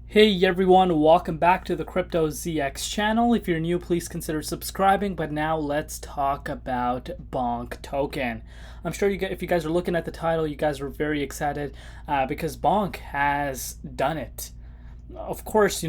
Hey everyone, welcome back to the Crypto ZX channel. If you're new, please consider subscribing. But now let's talk about Bonk token. I'm sure if you guys are looking at the title, you guys are very excited because Bonk has done it. Of course,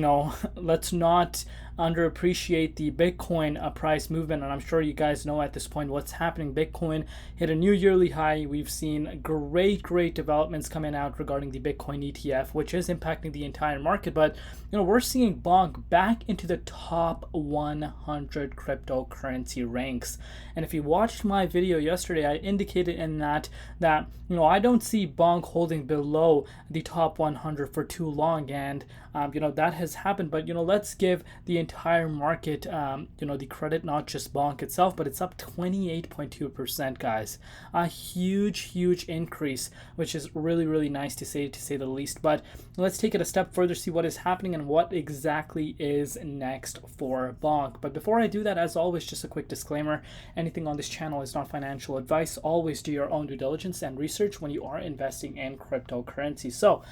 let's not underappreciate the Bitcoin price movement. And I'm sure you guys know at this point what's happening. Bitcoin hit a new yearly high. We've seen great developments coming out regarding the Bitcoin ETF, which is impacting the entire market. But we're seeing Bonk back into the top 100 cryptocurrency ranks. And if you watched my video yesterday, I indicated in that I don't see Bonk holding below the top 100 for too long, and that has happened. But let's give the entire market the credit, not just Bonk itself, but it's up 28.2%, guys. A huge increase, which is really nice to say the least. But let's take it a step further, see what is happening and what exactly is next for Bonk. But before I do that, as always, just a quick disclaimer: anything on this channel is not financial advice. Always do your own due diligence and research when you are investing in cryptocurrency. So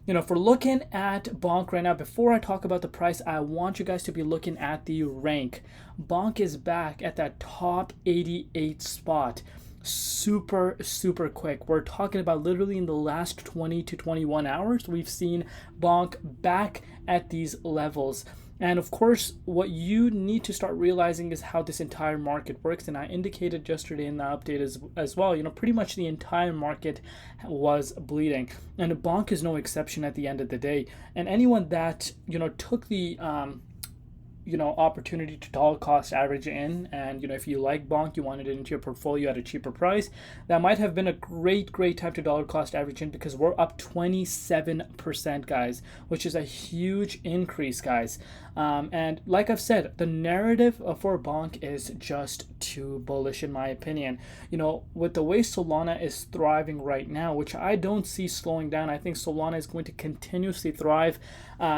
if we're looking at Bonk right now, before I talk about the price, I want you guys to be looking at the rank. Bonk is back at that top 88 spot. Super quick. We're talking about literally in the last 20 to 21 hours, we've seen Bonk back at these levels. And of course, what you need to start realizing is how this entire market works. And I indicated yesterday in the update as well, pretty much the entire market was bleeding. And Bonk is no exception at the end of the day. And anyone that, took the opportunity to dollar cost average in, and if you like Bonk, you wanted it into your portfolio at a cheaper price, that might have been a great time to dollar cost average in, because we're up 27%, guys, which is a huge increase, guys. And like I've said, the narrative for Bonk is just too bullish in my opinion. With the way Solana is thriving right now, which I don't see slowing down, I think Solana is going to continuously thrive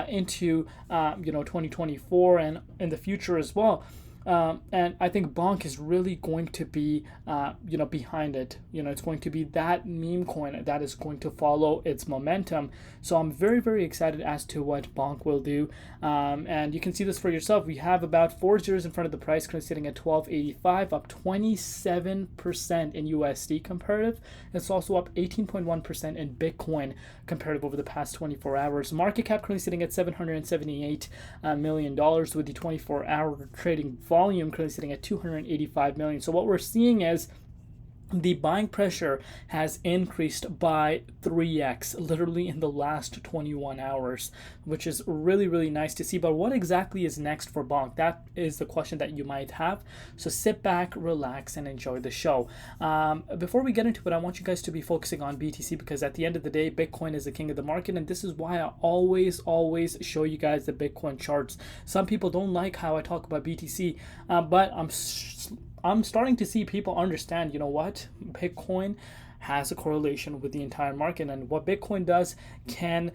into 2024 and in the future as well. And I think Bonk is really going to be, behind it. It's going to be that meme coin that is going to follow its momentum. So I'm very excited as to what Bonk will do. And you can see this for yourself. We have about 4 zeros in front of the price, currently sitting at 12.85, up 27% in USD comparative. It's also up 18.1% in Bitcoin comparative over the past 24 hours. Market cap currently sitting at $778 million, with the 24-hour trading volume currently sitting at 285 million. So what we're seeing is the buying pressure has increased by 3x literally in the last 21 hours, which is really nice to see. But what exactly is next for Bonk? That is the question that you might have. So sit back, relax, and enjoy the show. Before we get into it, I want you guys to be focusing on BTC, because at the end of the day, Bitcoin is the king of the market, and this is why I always show you guys the Bitcoin charts. Some people don't like how I talk about BTC, but I'm starting to see people understand, what Bitcoin has a correlation with the entire market, and what Bitcoin does can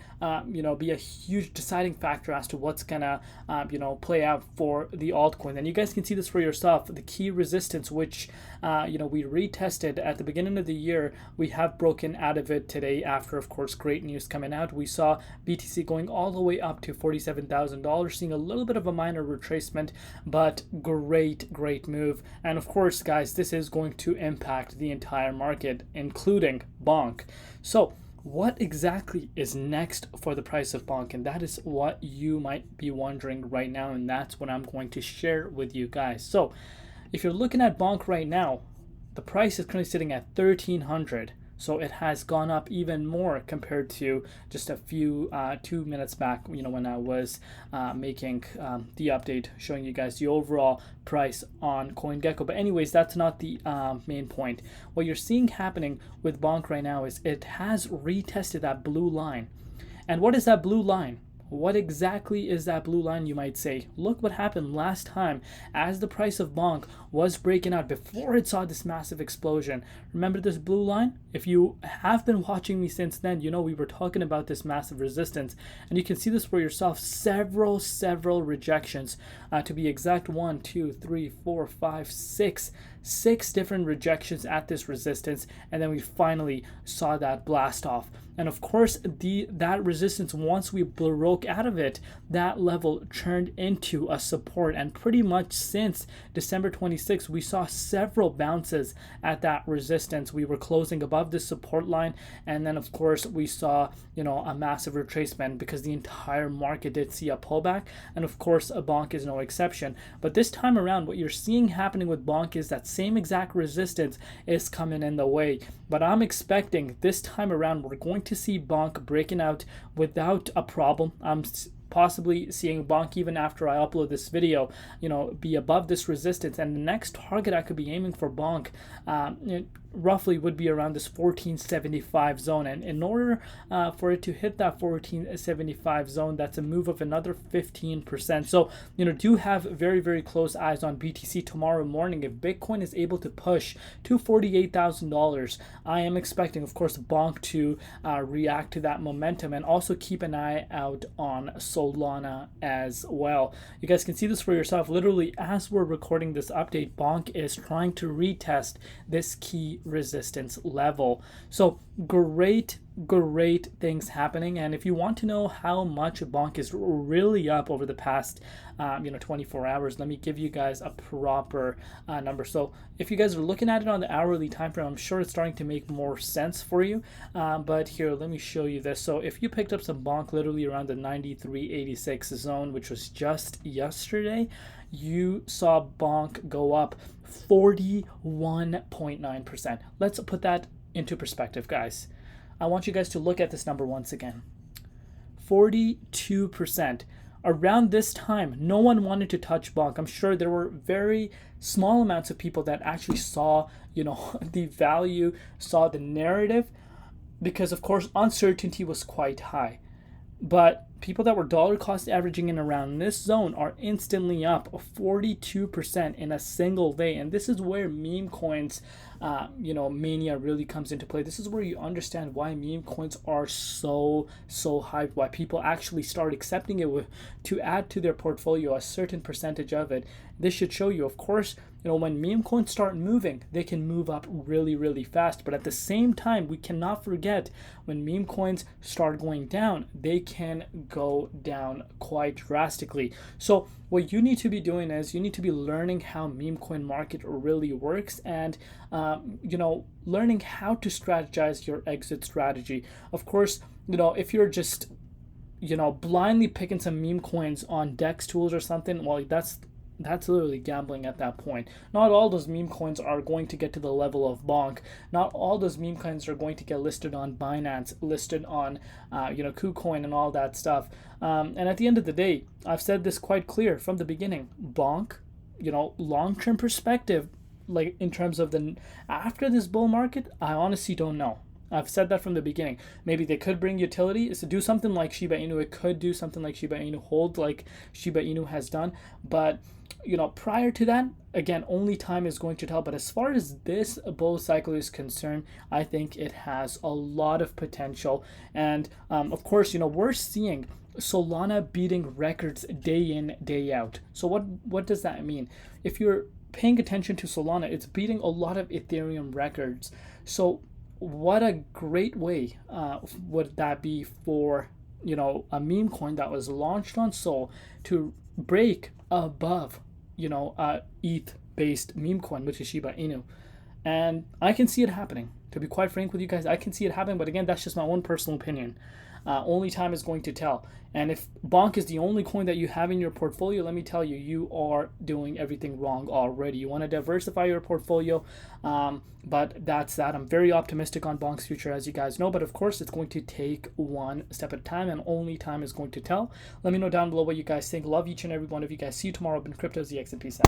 be a huge deciding factor as to what's gonna play out for the altcoin. And you guys can see this for yourself. The key resistance, which we retested at the beginning of the year, we have broken out of it today after, of course, great news coming out. We saw BTC going all the way up to $47,000, seeing a little bit of a minor retracement, but great move. And of course, guys, this is going to impact the entire market, including Bonk. So what exactly is next for the price of Bonk? And that is what you might be wondering right now, and that's what I'm going to share with you guys. So if you're looking at Bonk right now, the price is currently sitting at 1,300. So it has gone up even more compared to just a few 2 minutes back, when I was making the update showing you guys the overall price on CoinGecko. But anyways, that's not the main point. What you're seeing happening with Bonk right now is it has retested that blue line. And what is that blue line? What exactly is that blue line, you might say? Look what happened last time as the price of Bonk was breaking out before it saw this massive explosion. Remember this blue line? If you have been watching me since then, we were talking about this massive resistance, and you can see this for yourself. Several rejections, to be exact, 1, 2, 3, 4, 5, 6 6 different rejections at this resistance, and then we finally saw that blast off. And of course, that resistance, once we broke out of it, that level turned into a support. And pretty much since December 26th, we saw several bounces at that resistance. We were closing above the support line, and then of course we saw, a massive retracement because the entire market did see a pullback. And of course, a Bonk is no exception. But this time around, what you're seeing happening with Bonk is that same exact resistance is coming in the way. But I'm expecting this time around we're going to see Bonk breaking out without a problem. I'm possibly seeing Bonk, even after I upload this video, be above this resistance. And the next target I could be aiming for Bonk roughly would be around this 1475 zone. And in order for it to hit that 1475 zone, that's a move of another 15%. So, do have very, very close eyes on BTC tomorrow morning. If Bitcoin is able to push to $48,000, I am expecting, of course, Bonk to react to that momentum, and also keep an eye out on Solana as well. You guys can see this for yourself. Literally, as we're recording this update, Bonk is trying to retest this key resistance level. So great things happening. And if you want to know how much Bonk is really up over the past 24 hours, let me give you guys a proper number. So if you guys are looking at it on the hourly time frame, I'm sure it's starting to make more sense for you. But here, let me show you this. So if you picked up some Bonk literally around the 93.86 zone, which was just yesterday, you saw Bonk go up 41.9%. Let's put that into perspective, guys. I want you guys to look at this number once again. 42%. Around this time, no one wanted to touch Bonk. I'm sure there were very small amounts of people that actually saw, the value, saw the narrative, because of course uncertainty was quite high. But people that were dollar cost averaging in around this zone are instantly up 42% in a single day. And this is where meme coins, mania really comes into play. This is where you understand why meme coins are so hyped, why people actually start accepting it to add to their portfolio a certain percentage of it. This should show you, of course, when meme coins start moving, they can move up really, really fast. But at the same time, we cannot forget, when meme coins start going down, they can go down quite drastically. So what you need to be doing is you need to be learning how meme coin market really works, and learning how to strategize your exit strategy. Of course, if you're just blindly picking some meme coins on DEX tools or something, well, that's literally gambling at that point. Not all those meme coins are going to get to the level of Bonk. Not all those meme coins are going to get listed on Binance, listed on KuCoin and all that stuff. And at the end of the day, I've said this quite clear from the beginning. Bonk, long-term perspective, like in terms of after this bull market, I honestly don't know. I've said that from the beginning. Maybe they could bring utility, is to do something like Shiba Inu. It could do something like Shiba Inu, hold like Shiba Inu has done. But prior to that, again, only time is going to tell. But as far as this bull cycle is concerned, I think it has a lot of potential. And of course, we're seeing Solana beating records day in, day out. So what does that mean? If you're paying attention to Solana, it's beating a lot of Ethereum records. So what a great way would that be for a meme coin that was launched on Sol to break above a ETH based meme coin, which is Shiba Inu. And I can see it happening. To be quite frank with you guys, I can see it happening. But again, that's just my own personal opinion. Only time is going to tell. And if Bonk is the only coin that you have in your portfolio, let me tell you, you are doing everything wrong already. You want to diversify your portfolio, but that's that. I'm very optimistic on Bonk's future, as you guys know, but of course it's going to take one step at a time, and only time is going to tell. Let me know down below what you guys think. Love each and every one of you guys. See you tomorrow. Been Crypto ZX, and peace out.